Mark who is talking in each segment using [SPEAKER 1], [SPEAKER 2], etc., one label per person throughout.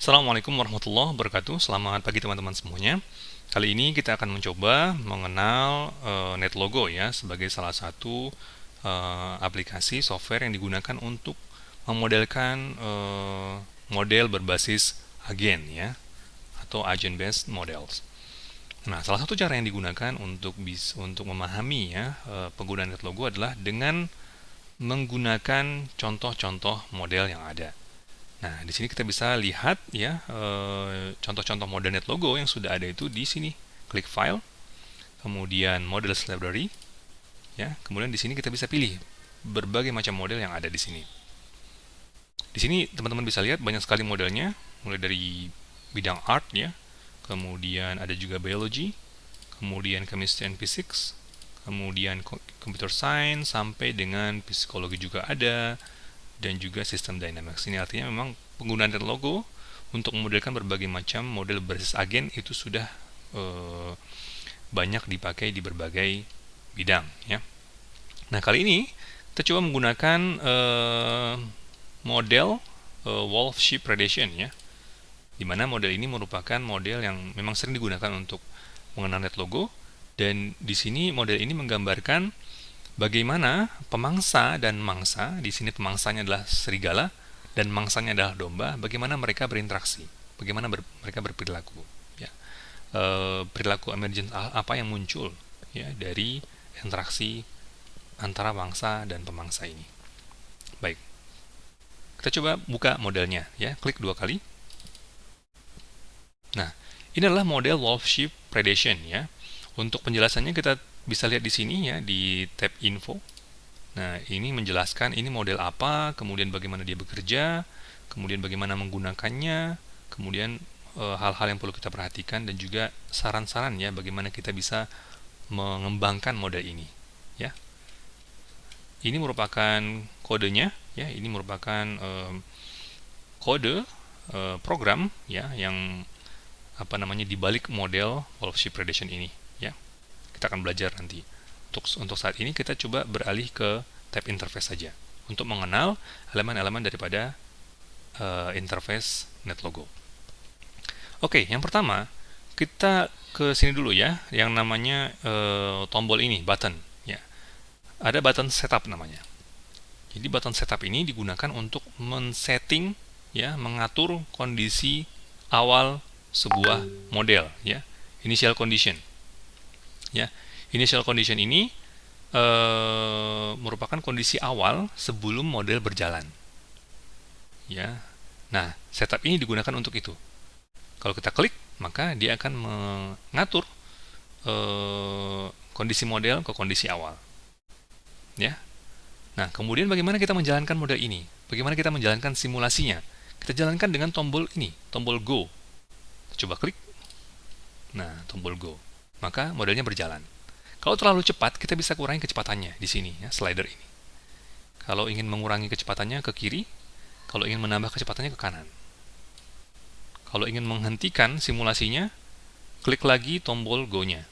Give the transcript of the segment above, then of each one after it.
[SPEAKER 1] Assalamualaikum warahmatullahi wabarakatuh. Selamat pagi teman-teman semuanya. Kali ini kita akan mencoba mengenal NetLogo ya sebagai salah satu aplikasi software yang digunakan untuk memodelkan model berbasis agen ya atau agent based models. Nah, salah satu cara yang digunakan untuk memahami ya penggunaan NetLogo adalah dengan menggunakan contoh-contoh model yang ada. Nah, di sini kita bisa lihat ya contoh-contoh model NetLogo yang sudah ada itu di sini. Klik File, kemudian Models Library, ya. Kemudian di sini kita bisa pilih berbagai macam model yang ada di sini. Di sini teman-teman bisa lihat banyak sekali modelnya, mulai dari bidang art ya, kemudian ada juga biology, kemudian chemistry and physics, kemudian computer science sampai dengan psikologi juga ada, dan juga sistem dynamics. Ini artinya memang penggunaan NetLogo untuk memodelkan berbagai macam model berbasis agen itu sudah banyak dipakai di berbagai bidang ya. Nah, kali ini kita coba menggunakan model wolf sheep predation ya, di mana model ini merupakan model yang memang sering digunakan untuk mengenal NetLogo, dan di sini model ini menggambarkan bagaimana pemangsa dan mangsa, di sini pemangsanya adalah serigala dan mangsanya adalah domba, bagaimana mereka berinteraksi, bagaimana mereka berperilaku. Ya. Perilaku emergent apa yang muncul ya dari interaksi antara mangsa dan pemangsa ini. Baik, kita coba buka modelnya ya, klik 2 kali. Nah, ini adalah model wolf-sheep predation ya. Untuk penjelasannya kita bisa lihat di sini ya, di tab info. Nah, ini menjelaskan ini model apa, kemudian bagaimana dia bekerja, kemudian bagaimana menggunakannya, kemudian hal-hal yang perlu kita perhatikan, dan juga saran-saran ya bagaimana kita bisa mengembangkan model ini ya. Ini merupakan kodenya ya, ini merupakan kode program ya yang dibalik model wolf-sheep predation ini ya. Kita akan belajar nanti. Untuk saat ini kita coba beralih ke tab interface saja untuk mengenal elemen-elemen daripada interface NetLogo. Oke, yang pertama kita ke sini dulu ya, yang namanya tombol ini, button ya. Ada button setup namanya. Jadi button setup ini digunakan untuk men-setting ya, mengatur kondisi awal sebuah model ya, initial condition. Ya, initial condition ini merupakan kondisi awal sebelum model berjalan. Ya, nah setup ini digunakan untuk itu. Kalau kita klik, maka dia akan mengatur kondisi model ke kondisi awal. Ya, nah kemudian bagaimana kita menjalankan model ini? Bagaimana kita menjalankan simulasinya? Kita jalankan dengan tombol ini, tombol Go. Coba klik. Nah, tombol Go. Maka modelnya berjalan. Kalau terlalu cepat, kita bisa kurangi kecepatannya di sini ya, slider ini. Kalau ingin mengurangi kecepatannya ke kiri, kalau ingin menambah kecepatannya ke kanan. Kalau ingin menghentikan simulasinya, klik lagi tombol Go-nya.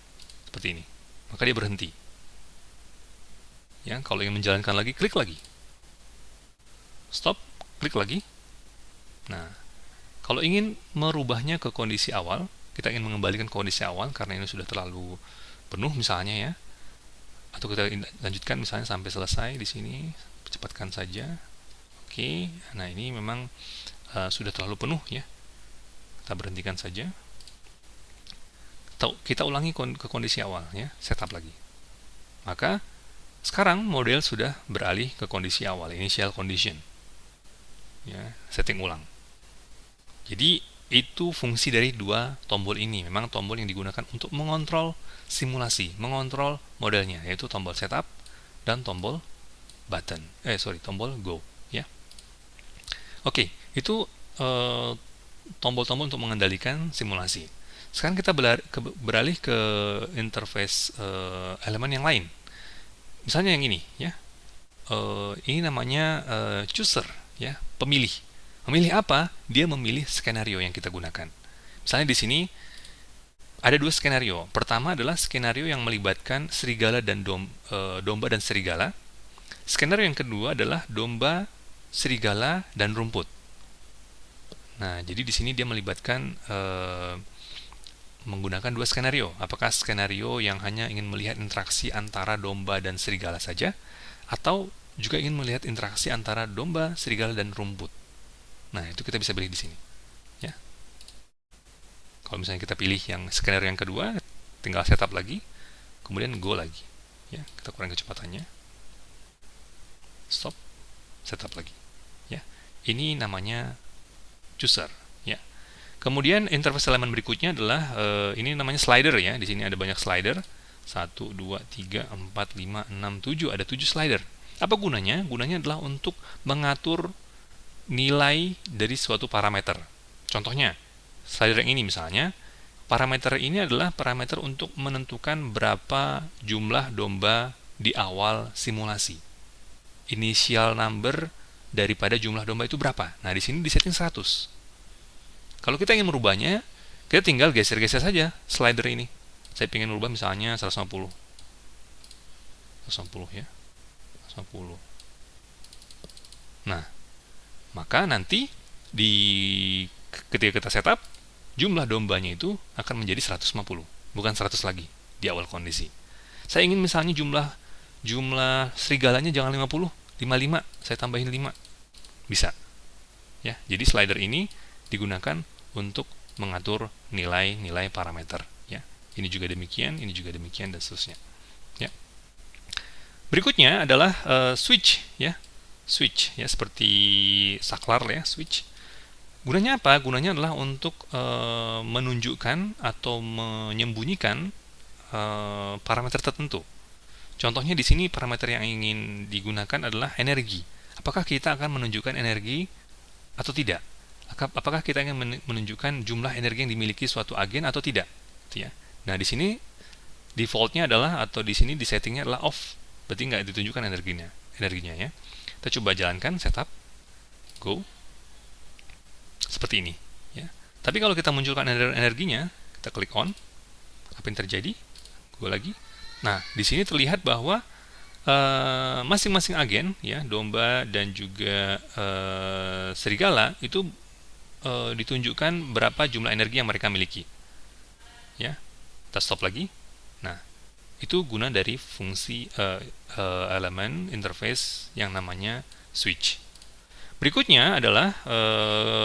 [SPEAKER 1] Seperti ini. Maka dia berhenti. Ya, kalau ingin menjalankan lagi, klik lagi. Stop, klik lagi. Nah, kalau ingin merubahnya ke kondisi awal, kita ingin mengembalikan kondisi awal karena ini sudah terlalu penuh misalnya ya, atau kita lanjutkan misalnya sampai selesai di sini, cepatkan saja. Oke, nah ini memang sudah terlalu penuh ya, kita berhentikan saja. Kita ulangi ke kondisi awal ya, setup lagi. Maka sekarang model sudah beralih ke kondisi awal, initial condition ya, setting ulang. Jadi itu fungsi dari dua tombol ini. Memang tombol yang digunakan untuk mengontrol simulasi, mengontrol modelnya, yaitu tombol setup dan tombol tombol Go ya. Oke, itu tombol-tombol untuk mengendalikan simulasi. Sekarang kita beralih ke interface elemen yang lain. Misalnya yang ini ya. Ini namanya chooser ya, pemilih. Memilih apa? Dia memilih skenario yang kita gunakan. Misalnya di sini ada 2 skenario. Pertama adalah skenario yang melibatkan serigala dan domba dan serigala. Skenario yang kedua adalah domba, serigala, dan rumput. Nah, jadi di sini dia melibatkan menggunakan dua skenario. Apakah skenario yang hanya ingin melihat interaksi antara domba dan serigala saja, atau juga ingin melihat interaksi antara domba, serigala, dan rumput. Nah, itu kita bisa pilih di sini. Ya. Kalau misalnya kita pilih yang skenario yang kedua, tinggal setup lagi, kemudian go lagi. Ya, kita kurangi kecepatannya. Stop, setup lagi. Ya, ini namanya chooser. Ya. Kemudian interface elemen berikutnya adalah ini namanya slider ya. Di sini ada banyak slider. 1, 2, 3, 4, 5, 6, 7. Ada 7 slider. Apa gunanya? Gunanya adalah untuk mengatur nilai dari suatu parameter. Contohnya, slider yang ini misalnya, parameter ini adalah parameter untuk menentukan berapa jumlah domba di awal simulasi. Initial number daripada jumlah domba itu berapa? Nah, di sini disetting 100. Kalau kita ingin merubahnya, kita tinggal geser-geser saja slider ini. Saya ingin merubah misalnya 150. 150 ya. 150. Nah, maka nanti ketika kita setup, jumlah dombanya itu akan menjadi 150, bukan 100 lagi di awal kondisi. Saya ingin misalnya jumlah serigalanya jangan 50, 55, saya tambahin 5. Bisa. Ya, jadi slider ini digunakan untuk mengatur nilai-nilai parameter ya. Ini juga demikian, dan seterusnya. Ya. Berikutnya adalah switch ya. Switch ya, seperti saklar ya, switch. Gunanya apa? Gunanya adalah untuk menunjukkan atau menyembunyikan parameter tertentu. Contohnya di sini parameter yang ingin digunakan adalah energi. Apakah kita akan menunjukkan energi atau tidak? Apakah kita ingin menunjukkan jumlah energi yang dimiliki suatu agen atau tidak? Ya. Nah, di sini defaultnya adalah, atau di sini di settingnya adalah off. Berarti nggak ditunjukkan energinya ya. Kita coba jalankan, setup, go. Seperti ini ya. Tapi kalau kita munculkan energinya, kita klik on, apa yang terjadi? Go lagi. Nah, di sini terlihat bahwa masing-masing agen ya, domba dan juga serigala itu ditunjukkan berapa jumlah energi yang mereka miliki. Ya. Kita stop lagi. Nah, itu guna dari fungsi elemen interface yang namanya switch. Berikutnya adalah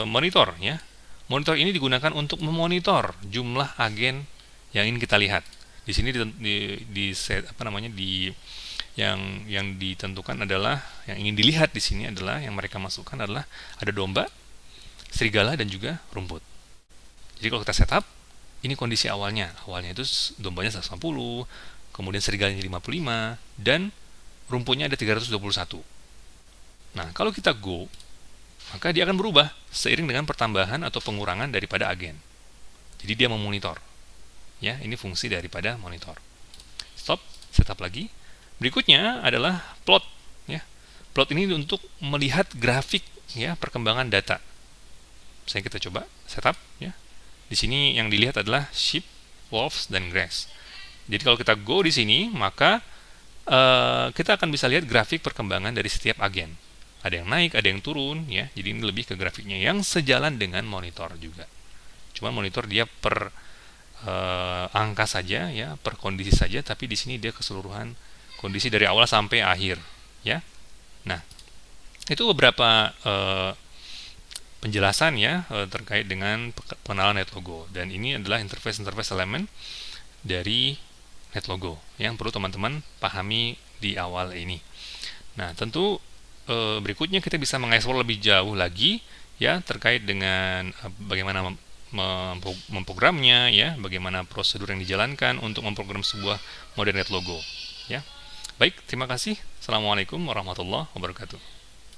[SPEAKER 1] monitor ya. Monitor ini digunakan untuk memonitor jumlah agen yang ingin kita lihat. Di sini yang ditentukan adalah, yang ingin dilihat di sini adalah, yang mereka masukkan adalah ada domba, serigala, dan juga rumput. Jadi kalau kita setup, ini kondisi awalnya. Awalnya itu dombanya 150, kemudian serigalanya 55, dan rumputnya ada 321. Nah, kalau kita go, maka dia akan berubah seiring dengan pertambahan atau pengurangan daripada agen. Jadi dia memonitor. Ya, ini fungsi daripada monitor. Stop, setup lagi. Berikutnya adalah plot ya. Plot ini untuk melihat grafik ya, perkembangan data. Misalnya kita coba setup ya. Di sini yang dilihat adalah sheep, wolves, dan grass. Jadi kalau kita go di sini, maka kita akan bisa lihat grafik perkembangan dari setiap agen. Ada yang naik, ada yang turun ya. Jadi ini lebih ke grafiknya yang sejalan dengan monitor juga. Cuma monitor dia per angka saja ya, per kondisi saja, tapi di sini dia keseluruhan kondisi dari awal sampai akhir ya. Nah, itu beberapa penjelasan ya terkait dengan pengenalan NetLogo, dan ini adalah interface elemen dari NetLogo yang perlu teman-teman pahami di awal ini. Nah, tentu berikutnya kita bisa mengeksplor lebih jauh lagi ya terkait dengan bagaimana memprogramnya ya, bagaimana prosedur yang dijalankan untuk memprogram sebuah model NetLogo ya. Baik, terima kasih. Assalamualaikum warahmatullahi wabarakatuh.